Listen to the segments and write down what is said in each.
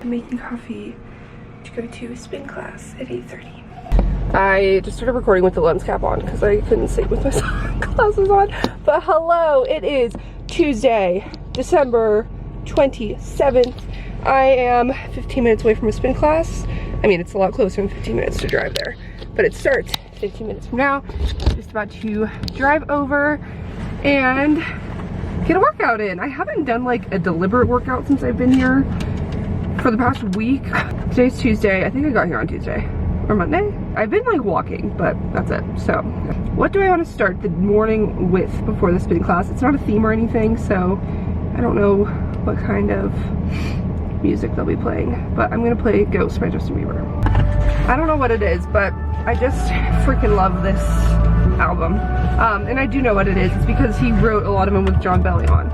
I'm making coffee to go to a spin class at 8:30. I just started recording with the lens cap on because I couldn't sleep with my glasses on. But hello, it is Tuesday, December 27th. I am 15 minutes away from a spin class. I mean, it's a lot closer than 15 minutes to drive there, but it starts 15 minutes from now. Just about to drive over and get a workout in. I haven't done like a deliberate workout since I've been here for the past week. Today's Tuesday. I think I got here on Tuesday or Monday. I've been like walking, but that's it. So what do I want to start the morning with before the spin class? It's not a theme or anything, so I don't know what kind of music they'll be playing, but I'm gonna play Ghost by Justin Bieber. I don't know what it is, but I just freaking love this album. And I do know what it is. It's because he wrote a lot of them with John Bellion.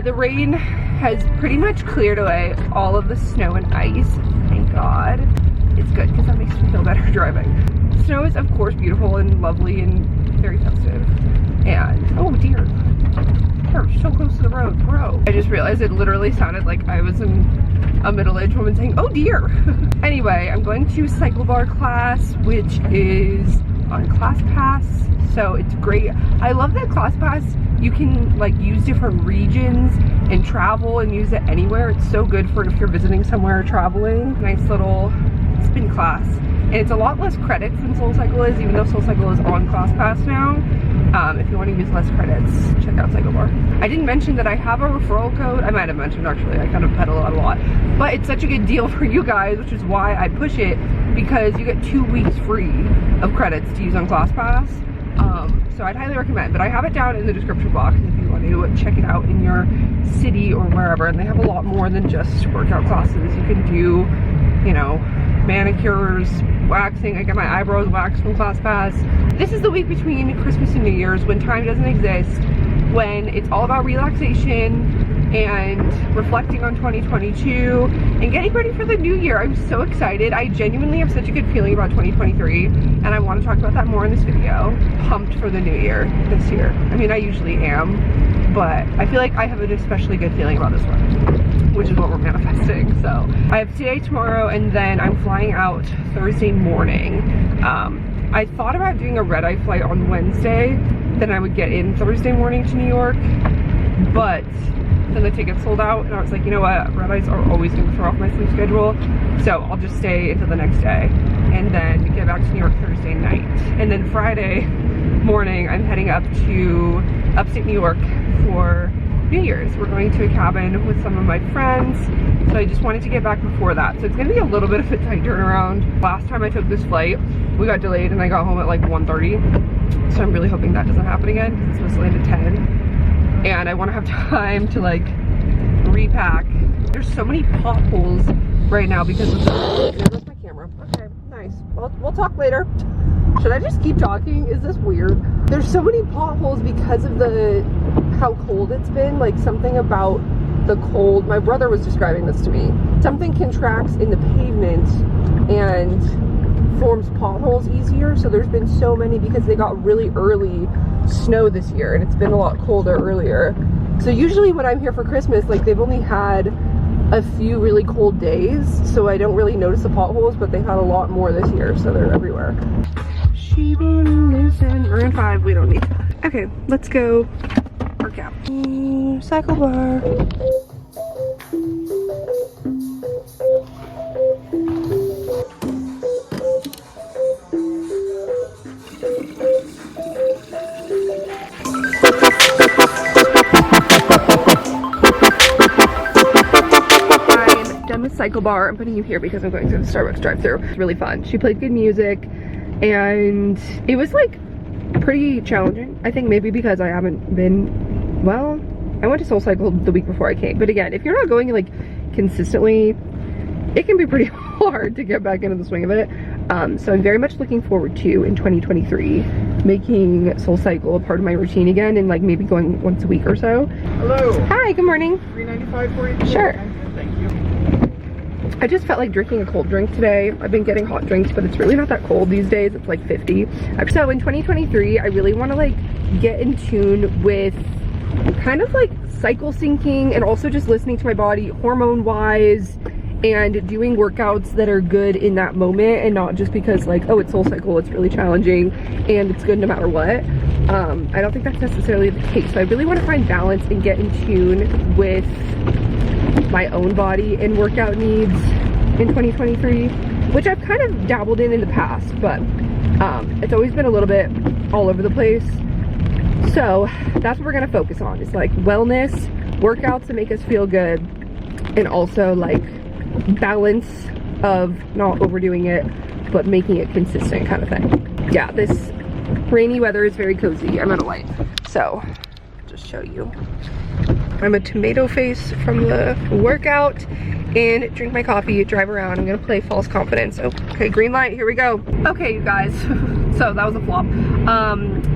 The rain has pretty much cleared away all of the snow and ice. Thank God. It's good because that makes me feel better driving. Snow is of course beautiful and lovely and very festive. And, oh dear, you're so close to the road, bro. I just realized it literally sounded like I was a middle-aged woman saying, oh dear. Anyway, I'm going to cycle bar class, which is on ClassPass, so it's great. I love that ClassPass, you can like use different regions and travel and use it anywhere. It's so good for if you're visiting somewhere or traveling. Nice little spin class. And it's a lot less credits than SoulCycle is, even though SoulCycle is on ClassPass now. If you want to use less credits, check out Cycle Bar. I didn't mention that I have a referral code. I might have mentioned actually, I kind of peddle out a lot. But it's such a good deal for you guys, which is why I push it, because you get 2 weeks free of credits to use on ClassPass. So I'd highly recommend, but I have it down in the description box if you want to check it out in your city or wherever. And they have a lot more than just workout classes. You can do, you know, manicures, waxing. I get my eyebrows waxed from ClassPass. This is the week between Christmas and New Year's when time doesn't exist, when it's all about relaxation and reflecting on 2022 and getting ready for the new year. I'm so excited. I genuinely have such a good feeling about 2023, and I want to talk about that more in this video. Pumped for the new year this year. I mean, I usually am, but I feel like I have an especially good feeling about this one, which is what we're manifesting. So I have today, tomorrow, and then I'm flying out Thursday morning. I thought about doing a red-eye flight on Wednesday, then I would get in Thursday morning to New York, but then the tickets sold out, and I was like, you know what, red-eyes are always going to throw off my sleep schedule, so I'll just stay until the next day, and then get back to New York Thursday night. And then Friday morning, I'm heading up to upstate New York for New Year's. We're going to a cabin with some of my friends, so I just wanted to get back before that. So it's gonna be a little bit of a tight turnaround. Last time I took this flight, we got delayed and I got home at like 1:30. So I'm really hoping that doesn't happen again because it's supposed to land at 10. And I want to have time to like repack. There's so many potholes right now because of the, there goes my camera. Okay, nice. We'll talk later. Should I just keep talking? Is this weird? There's so many potholes because of how cold it's been. Like something about the cold. My brother was describing this to me. Something contracts in the pavement and forms potholes easier. So there's been so many because they got really early snow this year and it's been a lot colder earlier. So usually when I'm here for Christmas, like they've only had a few really cold days, so I don't really notice the potholes, but they had a lot more this year, so they're everywhere. Maroon 5, we don't need that. Okay, let's go work out. Cycle bar. Cycle bar. I'm putting you here because I'm going to the Starbucks drive-thru. It's really fun. She played good music and it was like pretty challenging. I think maybe because I haven't been, well, I went to SoulCycle the week before I came, but again, if you're not going like consistently, it can be pretty hard to get back into the swing of it. So I'm very much looking forward to, in 2023, making SoulCycle a part of my routine again and like maybe going once a week or so. Hello. Hi, good morning. $3.95 for you? Sure. Thank you. I just felt like drinking a cold drink today. I've been getting hot drinks, but it's really not that cold these days. It's like 50. So in 2023, I really want to like get in tune with kind of like cycle syncing and also just listening to my body hormone wise and doing workouts that are good in that moment and not just because like, oh, it's SoulCycle, it's really challenging and it's good no matter what. I don't think that's necessarily the case. So I really want to find balance and get in tune with my own body and workout needs in 2023, which I've kind of dabbled in the past, but it's always been a little bit all over the place. So that's what we're gonna focus on, is like wellness, workouts that make us feel good, and also like balance of not overdoing it but making it consistent kind of thing. Yeah, this rainy weather is very cozy. I'm at a light, so I'll just show you. I'm a tomato face from the workout and drink my coffee, drive around. I'm gonna play false confidence. Okay, green light, here we go. Okay, you guys, so that was a flop.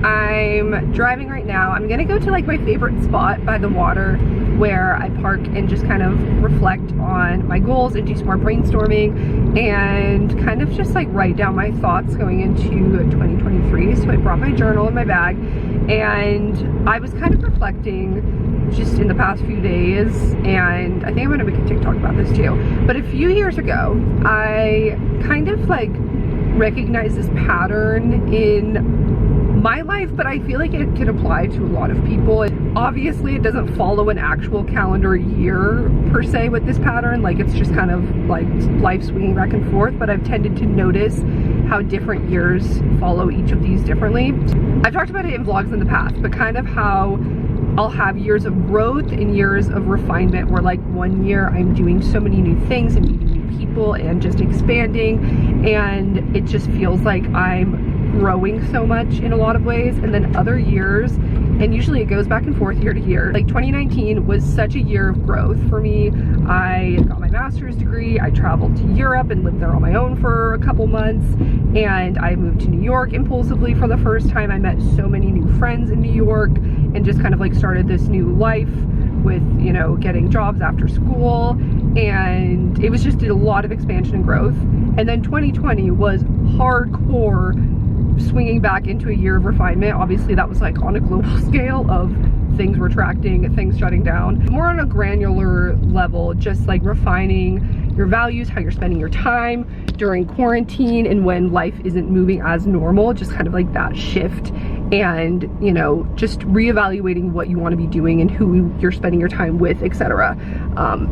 I'm driving right now. I'm gonna go to like my favorite spot by the water where I park and just kind of reflect on my goals and do some more brainstorming and kind of just like write down my thoughts going into 2023. So I brought my journal in my bag and I was kind of reflecting just in the past few days, and I think I'm gonna make a TikTok about this too. But a few years ago, I kind of like recognized this pattern in my life, but I feel like it can apply to a lot of people. Obviously, it doesn't follow an actual calendar year per se with this pattern. Like, it's just kind of like life swinging back and forth, but I've tended to notice how different years follow each of these differently. I've talked about it in vlogs in the past, but kind of how I'll have years of growth and years of refinement where like one year I'm doing so many new things and meeting new people and just expanding, and it just feels like I'm growing so much in a lot of ways. And then other years, and usually it goes back and forth year to year. Like 2019 was such a year of growth for me. I got my master's degree, I traveled to Europe and lived there on my own for a couple months, and I moved to New York impulsively for the first time. I met so many new friends in New York and just kind of like started this new life with, you know, getting jobs after school, and it was just a lot of expansion and growth. And then 2020 was hardcore swinging back into a year of refinement. Obviously that was like on a global scale of things retracting, things shutting down. More on a granular level, just like refining your values, how you're spending your time during quarantine and when life isn't moving as normal, just kind of like that shift. And, you know, just reevaluating what you want to be doing and who you're spending your time with, etc.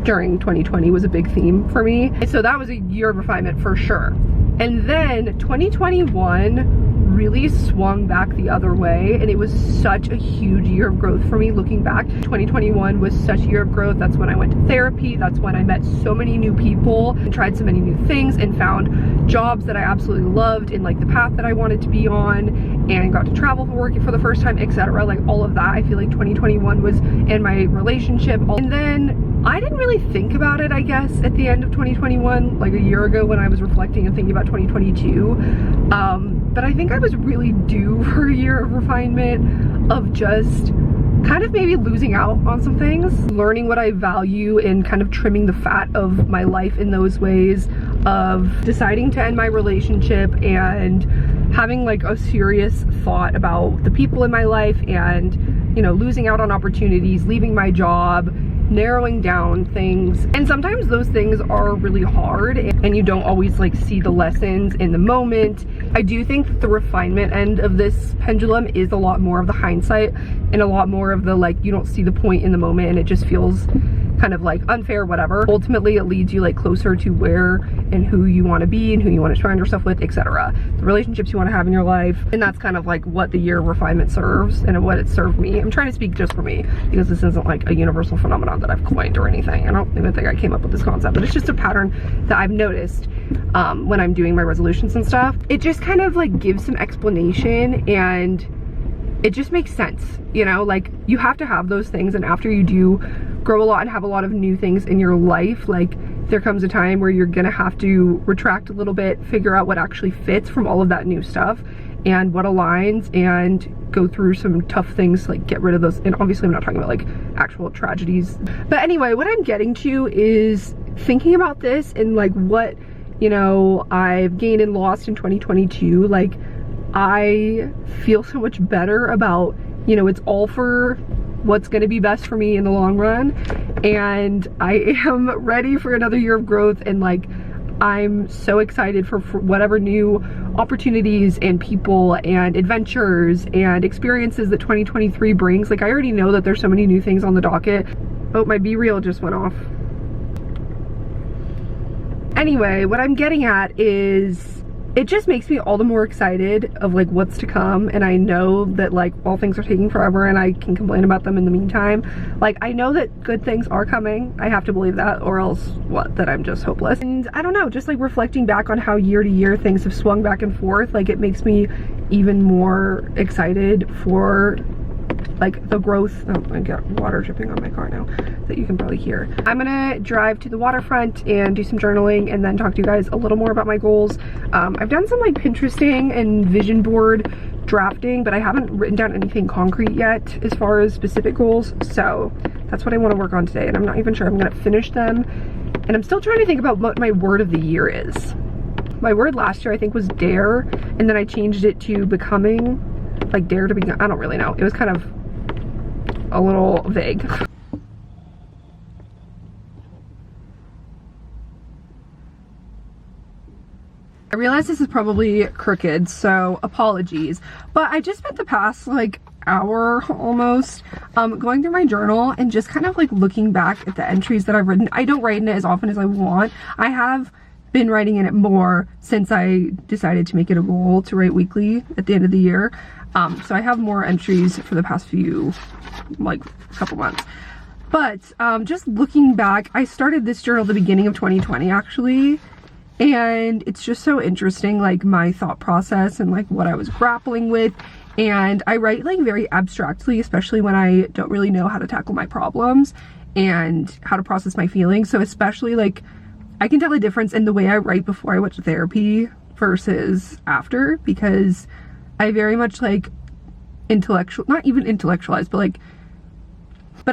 During 2020 was a big theme for me. And so that was a year of refinement for sure. And then 2021 really swung back the other way, and it was such a huge year of growth for me looking back. 2021 was such a year of growth. That's when I went to therapy. That's when I met so many new people and tried so many new things and found jobs that I absolutely loved in like the path that I wanted to be on, and got to travel for work for the first time, etc. Like all of that, I feel like 2021 was in my relationship. And then I didn't really think about it, I guess, at the end of 2021, like a year ago when I was reflecting and thinking about 2022. But I think I was really due for a year of refinement, of just kind of maybe losing out on some things, learning what I value and kind of trimming the fat of my life in those ways, of deciding to end my relationship and having like a serious thought about the people in my life and, you know, losing out on opportunities, leaving my job, narrowing down things. And sometimes those things are really hard and you don't always like see the lessons in the moment. I do think the refinement end of this pendulum is a lot more of the hindsight and a lot more of the like, you don't see the point in the moment and it just feels kind of like unfair, whatever. Ultimately it leads you like closer to where and who you want to be and who you want to surround yourself with, etc. The relationships you want to have in your life. And that's kind of like what the year of refinement serves and what it served me. I'm trying to speak just for me because this isn't like a universal phenomenon that I've coined or anything. I don't even think I came up with this concept, but it's just a pattern that I've noticed when I'm doing my resolutions and stuff. It just kind of like gives some explanation and it just makes sense, you know, like you have to have those things, and after you do grow a lot and have a lot of new things in your life, like there comes a time where you're gonna have to retract a little bit, figure out what actually fits from all of that new stuff and what aligns, and go through some tough things, like get rid of those. And obviously I'm not talking about like actual tragedies, but anyway, what I'm getting to is thinking about this and like what, you know, I've gained and lost in 2022. Like I feel so much better about, you know, it's all for what's going to be best for me in the long run. And I am ready for another year of growth, and like I'm so excited for whatever new opportunities and people and adventures and experiences that 2023 brings. Like I already know that there's so many new things on the docket. Oh, my Be Real just went off. Anyway, what I'm getting at is it just makes me all the more excited of like what's to come. And I know that like while things are taking forever and I can complain about them in the meantime, like I know that good things are coming. I have to believe that, or else what, that I'm just hopeless. And I don't know, just like reflecting back on how year to year things have swung back and forth, like it makes me even more excited for like the growth. Oh, I got water dripping on my car now that you can probably hear. I'm gonna drive to the waterfront and do some journaling and then talk to you guys a little more about my goals. I've done some like Pinteresting and vision board drafting, but I haven't written down anything concrete yet as far as specific goals. So that's what I want to work on today, and I'm not even sure I'm gonna finish them. And I'm still trying to think about what my word of the year is. My word last year I think was dare, and then I changed it to becoming, like dare to be, I don't really know. It was kind of a little vague. I realize this is probably crooked, so apologies, but I just spent the past like hour almost going through my journal and just kind of like looking back at the entries that I've written. I don't write in it as often as I want. I have been writing in it more since I decided to make it a goal to write weekly at the end of the year. So I have more entries for the past few, like couple months. But just looking back, I started this journal at the beginning of 2020 actually, and it's just so interesting, like my thought process and like what I was grappling with. And I write like very abstractly, especially when I don't really know how to tackle my problems and how to process my feelings. So especially like I can tell a difference in the way I write before I went to therapy versus after, because I very much like not even intellectualize, but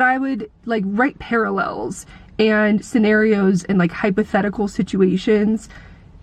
I would like write parallels and scenarios and like hypothetical situations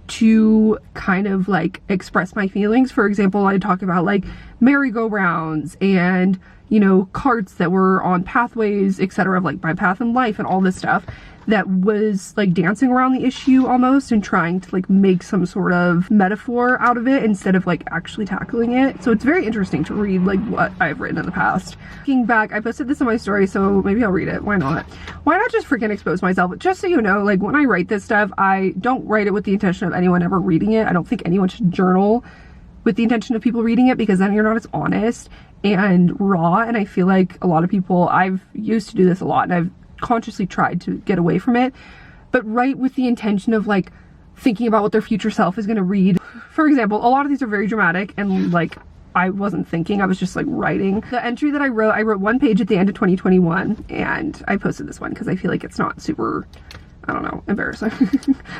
to kind of like express my feelings. For example, I talk about like merry-go-rounds and, you know, carts that were on pathways, etc., of like my path in life and all this stuff that was like dancing around the issue almost and trying to like make some sort of metaphor out of it instead of like actually tackling it. So it's very interesting to read like what I've written in the past. Looking back, I posted this on my story, so maybe I'll read it. Why not? Why not just freaking expose myself? Just so you know, like when I write this stuff, I don't write it with the intention of anyone ever reading it. I don't think anyone should journal with the intention of people reading it, because then you're not as honest and raw. And I feel like a lot of people, I've used to do this a lot, and I've consciously tried to get away from it, but write with the intention of like thinking about what their future self is going to read. For example, a lot of these are very dramatic and like I wasn't thinking, I was just like writing. The entry that I wrote one page at the end of 2021, and I posted this one because I feel like it's not super, I don't know, embarrassing.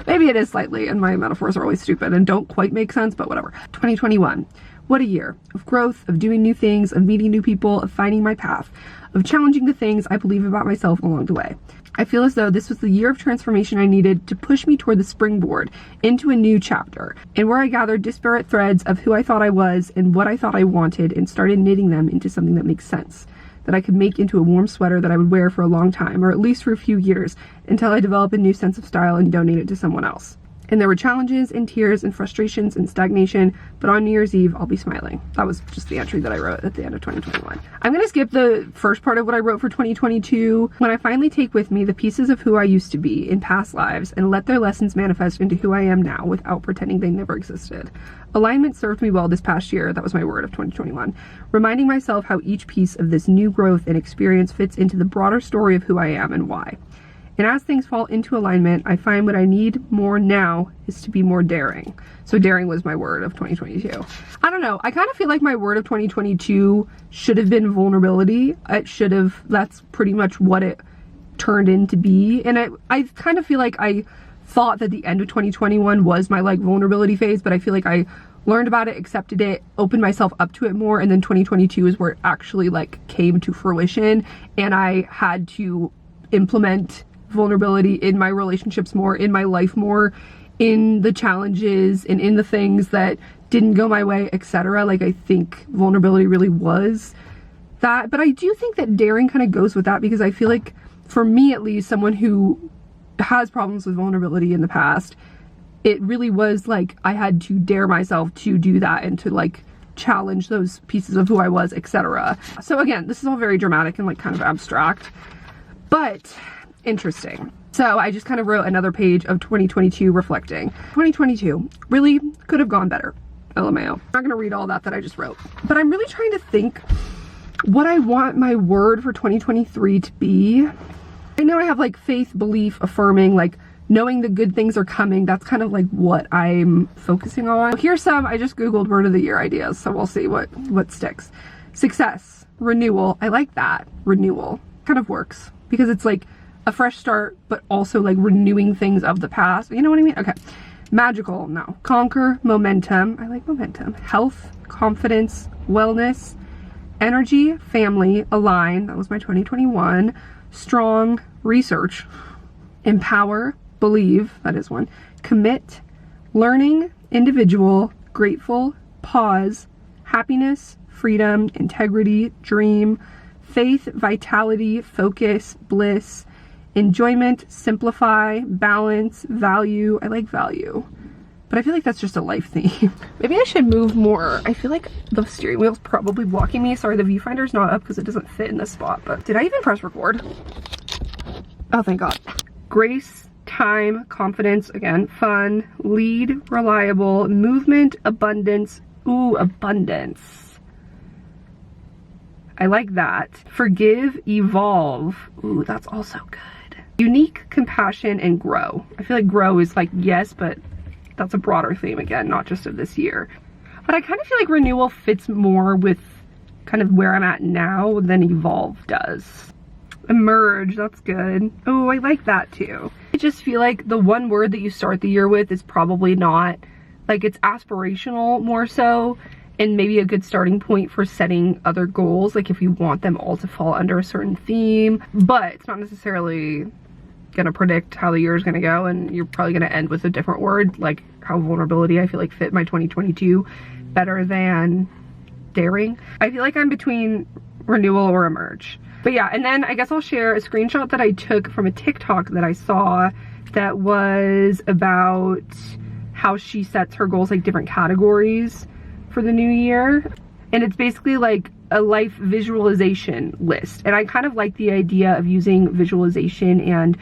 Maybe it is slightly, and my metaphors are always stupid and don't quite make sense, but whatever. 2021. What a year of growth, of doing new things, of meeting new people, of finding my path, of challenging the things I believe about myself along the way. I feel as though this was the year of transformation I needed to push me toward the springboard into a new chapter, and where I gathered disparate threads of who I thought I was and what I thought I wanted and started knitting them into something that makes sense, that I could make into a warm sweater that I would wear for a long time, or at least for a few years, until I develop a new sense of style and donate it to someone else. And there were challenges and tears and frustrations and stagnation, but on New Year's Eve, I'll be smiling. That was just the entry that I wrote at the end of 2021. I'm gonna skip the first part of what I wrote for 2022. When I finally take with me the pieces of who I used to be in past lives and let their lessons manifest into who I am now without pretending they never existed. Alignment served me well this past year. That was my word of 2021. Reminding myself how each piece of this new growth and experience fits into the broader story of who I am and why. And as things fall into alignment, I find what I need more now is to be more daring. So daring was my word of 2022. I don't know. I kind of feel like my word of 2022 should have been vulnerability. It should have, that's pretty much what it turned into be. And I kind of feel like I thought that the end of 2021 was my like vulnerability phase, but I feel like I learned about it, accepted it, opened myself up to it more, and then 2022 is where it actually like came to fruition, and I had to implement vulnerability in my relationships more, in my life more, in the challenges and in the things that didn't go my way, etc. Like I think vulnerability really was that. But I do think that daring kind of goes with that, because I feel like, for me at least, someone who has problems with vulnerability in the past, it really was like I had to dare myself to do that and to like challenge those pieces of who I was, etc. So again, this is all very dramatic and like kind of abstract, but interesting. So I just kind of wrote another page of 2022 reflecting. 2022 really could have gone better. LMAO. I'm not gonna read all that I just wrote, but I'm really trying to think what I want my word for 2023 to be. I know I have like faith, belief, affirming, like knowing the good things are coming. That's kind of like what I'm focusing on. Here's some, I just Googled word of the year ideas, so we'll see what sticks. Success, renewal. I like that. Renewal kind of works because it's like a fresh start, but also like renewing things of the past. You know what I mean? Okay. Magical, no. Conquer, momentum. I like momentum. Health, confidence, wellness, energy, family, align. That was my 2021. Strong, research. Empower, believe. That is one. Commit, learning, individual, grateful, pause, happiness, freedom, integrity, dream, faith, vitality, focus, bliss, enjoyment, simplify, balance, value. I like value, but I feel like that's just a life theme. Maybe I should move more. I feel like the steering wheel's probably blocking me. Sorry, the viewfinder's not up because it doesn't fit in this spot, but did I even press record? Oh, thank God. Grace, time, confidence, again, fun, lead, reliable, movement, abundance. Ooh, abundance. I like that. Forgive, evolve. Ooh, that's also good. Unique, compassion, and grow. I feel like grow is like, yes, but that's a broader theme again, not just of this year. But I kind of feel like renewal fits more with kind of where I'm at now than evolve does. Emerge, that's good. Oh, I like that too. I just feel like the one word that you start the year with is probably not, like, it's aspirational more so, and maybe a good starting point for setting other goals, like if you want them all to fall under a certain theme, but it's not necessarily gonna predict how the year is gonna go, and you're probably gonna end with a different word, like how vulnerability I feel like fit my 2022 better than daring. I feel like I'm between renewal or emerge. But yeah, and then I guess I'll share a screenshot that I took from a TikTok that I saw that was about how she sets her goals, like different categories for the new year. And it's basically like a life visualization list. And I kind of like the idea of using visualization and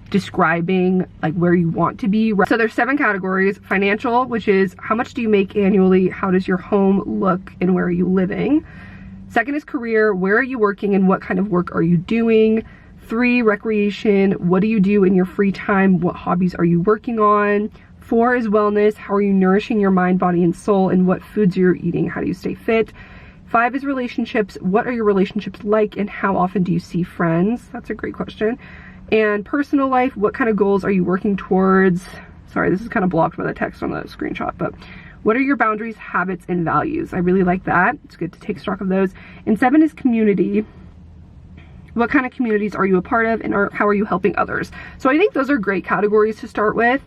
describing like where you want to be. So there's 7 categories. Financial, which is how much do you make annually? How does your home look and where are you living? Second is career. Where are you working and what kind of work are you doing? 3, recreation. What do you do in your free time? What hobbies are you working on? 4 is wellness. How are you nourishing your mind, body, and soul? And what foods you're eating? How do you stay fit? 5 is relationships. What are your relationships like and how often do you see friends? That's a great question. And personal life. What kind of goals are you working towards? Sorry, this is kind of blocked by the text on the screenshot, but what are your boundaries, habits, and values? I really like that. It's good to take stock of those. And 7 is community. What kind of communities are you a part of and how are you helping others? So I think those are great categories to start with.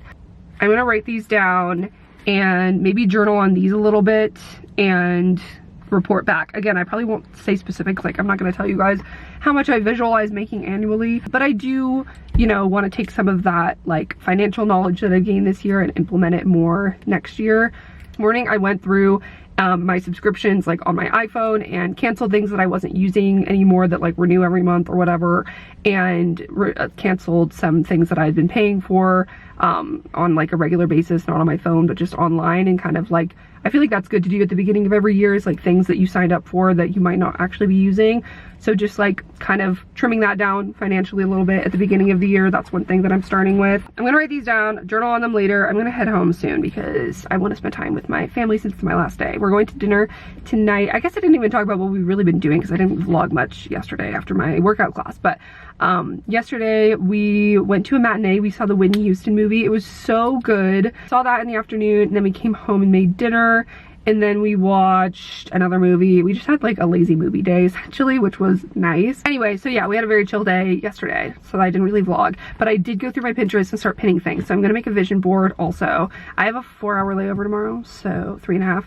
I'm gonna write these down and maybe journal on these a little bit and report back. Again, I probably won't say specifics, like I'm not gonna tell you guys how much I visualize making annually, but I do, you know, want to take some of that like financial knowledge that I gained this year and implement it more next year. This morning I went through my subscriptions like on my iPhone and canceled things that I wasn't using anymore that like renew every month or whatever, and canceled some things that I had been paying for on like a regular basis, not on my phone but just online, and kind of like I feel like that's good to do at the beginning of every year, is like things that you signed up for that you might not actually be using. So just like kind of trimming that down financially a little bit at the beginning of the year. That's one thing that I'm starting with. I'm gonna write these down, journal on them later. I'm gonna head home soon because I want to spend time with my family since it's my last day. We're going to dinner tonight. I guess I didn't even talk about what we've really been doing because I didn't vlog much yesterday after my workout class, but yesterday we went to a matinee. We saw the Whitney Houston movie. It was so good. Saw that in the afternoon, and then we came home and made dinner, and then we watched another movie. We just had like a lazy movie day essentially, which was nice. Anyway, so yeah, we had a very chill day yesterday, so I didn't really vlog, but I did go through my Pinterest and start pinning things. So I'm gonna make a vision board also. I have a 4-hour layover tomorrow, so 3.5.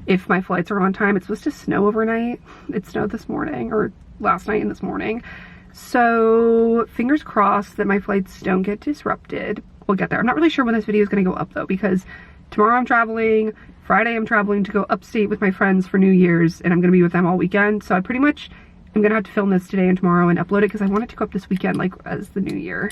if my flights are on time. It's supposed to snow overnight. It snowed this morning, or last night and this morning. So fingers crossed that my flights don't get disrupted. We'll get there. I'm not really sure when this video is going to go up though, because tomorrow I'm traveling, Friday I'm traveling to go upstate with my friends for New Year's, and I'm going to be with them all weekend. So I pretty much am going to have to film this today and tomorrow and upload it because I want it to go up this weekend, like as the new year.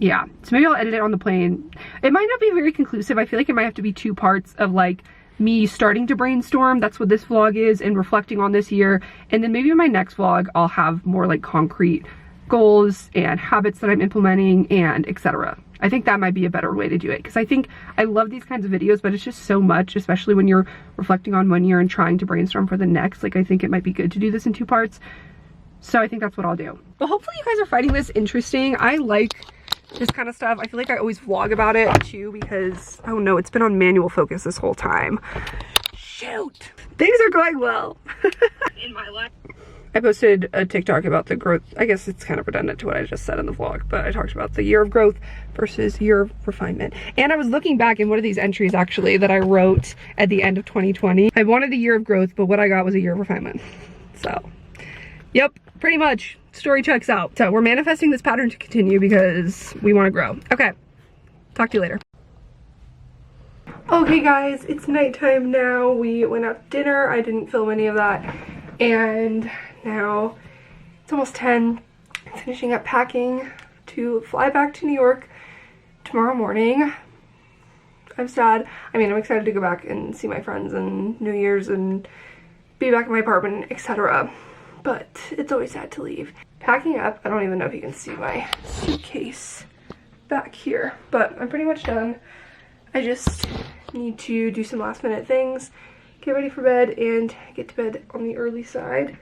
Yeah, so maybe I'll edit it on the plane. It might not be very conclusive. I feel like it might have to be 2 parts of like me starting to brainstorm. That's what this vlog is, and reflecting on this year. And then maybe in my next vlog, I'll have more like concrete goals and habits that I'm implementing and etc. I think that might be a better way to do it, because I think I love these kinds of videos, but it's just so much, especially when you're reflecting on one year and trying to brainstorm for the next. Like, I think it might be good to do this in 2 parts. So I think that's what I'll do. Well, hopefully you guys are finding this interesting. I like this kind of stuff. I feel like I always vlog about it too, because, oh no, it's been on manual focus this whole time. Shoot! Things are going well. In my life. I posted a TikTok about the growth. I guess it's kind of redundant to what I just said in the vlog, but I talked about the year of growth versus year of refinement. And I was looking back in one of these entries actually that I wrote at the end of 2020. I wanted a year of growth, but what I got was a year of refinement. So, yep, pretty much. Story checks out. So we're manifesting this pattern to continue because we want to grow. Okay, talk to you later. Okay guys, it's nighttime now. We went out to dinner. I didn't film any of that. And now it's almost 10. I'm finishing up packing to fly back to New York tomorrow morning. I'm sad. I mean, I'm excited to go back and see my friends and New Year's and be back in my apartment, etc. But it's always sad to leave. Packing up, I don't even know if you can see my suitcase back here, but I'm pretty much done. I just need to do some last minute things, get ready for bed, and get to bed on the early side.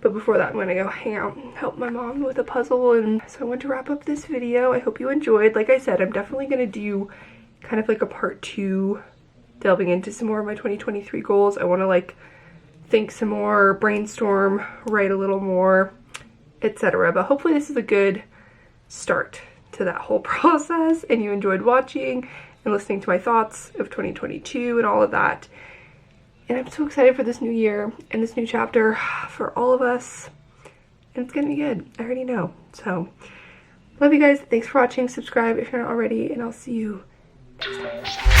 But before that, I'm gonna go hang out and help my mom with a puzzle. And so I want to wrap up this video. I hope you enjoyed. Like I said, I'm definitely gonna do kind of like a part 2, delving into some more of my 2023 goals. I wanna like think some more, brainstorm, write a little more, etc. But hopefully this is a good start to that whole process, and you enjoyed watching and listening to my thoughts of 2022 and all of that. And I'm so excited for this new year and this new chapter for all of us. And it's gonna be good. I already know. So, love you guys. Thanks for watching. Subscribe if you're not already, and I'll see you next time.